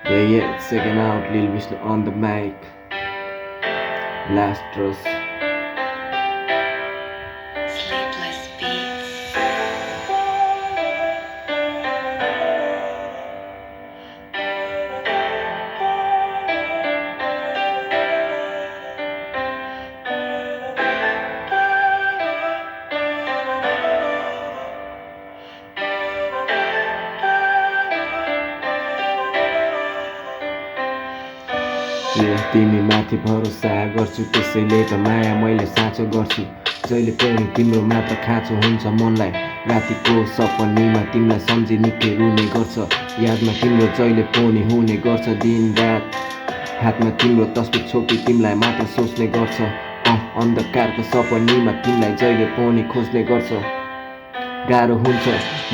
Yeah, second out, Lil Vishnu on the mic. Last trust. Sleepless Beats. तिमी माथि भरोसा गर्छु, त्यसैले त माया मैले साँचो गर्छु। जहिले पनि तिम्रो मात्र खाँचो हुन्छ मनलाई। रातिको सपनीमा तिमीलाई सम्झी निकै रुने गर्छ। यादमा तिम्रो जहिले पनि हुने गर्छ दिन रात। हातमा तिम्रो तस्बिर छोपी तिमीलाई मात्र सोच्ने गर्छ। अन्धकारको सपनीमा तिमीलाई जहिले पनि खोज्ने गर्छ। गाह्रो हुन्छ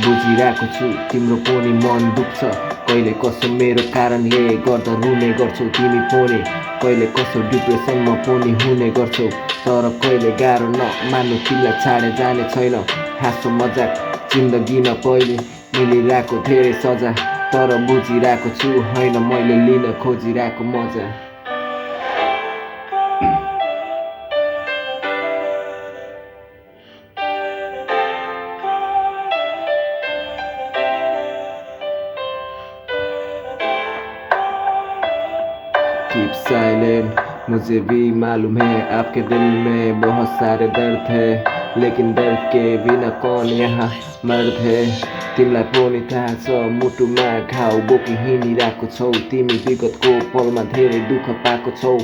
बुझिरहेको छु, तिम्रो पनि मन दुख्छ। कहिले कसो मेरो कारणले गर्दा रुने गर्छौ तिमी पनि। कहिले कसो डिप्रेसनमा पनि हुने गर्छौ। तर कहिले गाह्रो नमान्नु, तिमीलाई छाडे जाने छैन। हाँसो मजाक जिन्दगीमा पहिले मिलिरहेको धेरै सजा। तर बुझिरहेको छु होइन मैले लिन खोजिरहेको मजा। Keep silent, मुझे भी मालूम है आपके दिल में बहुत सारे दर्द है, लेकिन दर्द के बिना कौन यहाँ मर्द है। तिमीलाई पनि थाहा छ मुटुमा घाउ बोकी हिँडिरहेको छौ तिमी। विगतको पलमा धेरै दुःख पाएको छौ।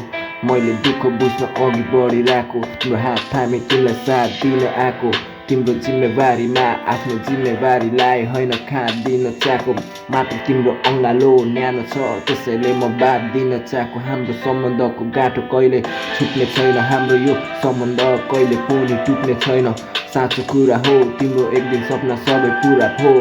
मैले दुःख बुझ्न अघि बढिरहेको, तिम्रो हात थामे तिमीलाई साथ दिन आएको। तिम्रो जिम्मेवारीमा आफ्नो जिम्मेवारीलाई होइन खाँद दिन चाहेको। मात्र तिम्रो अङ्गालो न्यानो छ, त्यसैले म बात दिन चाहेको। हाम्रो सम्बन्धको गाँठो कहिले छुट्ने छैन, हाम्रो यो सम्बन्ध कहिले पनि टुट्ने छैन। साँचो कुरा हो तिम्रो एक दिन सपना सबै पुरा हो।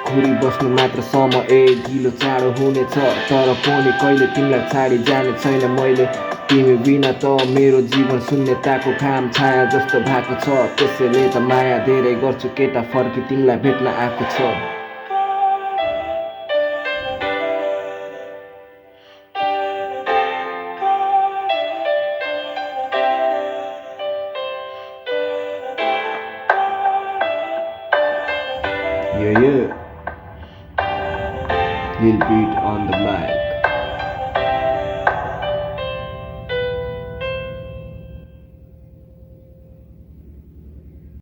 घुरी बस्नु मात्र समय ढिलो चाँडो हुनेछ, तर पनि कहिले तिमीलाई छाडी जाने छैन मैले। तिमी बिना त मेरो जीवन शून्यताको घाम छाया जस्तो भएको छ। त्यसैले त माया धेरै गर्छु केटा, फर्की तिमीलाई भेट्न आएको छ। Yeah. Lil Beat on the mic.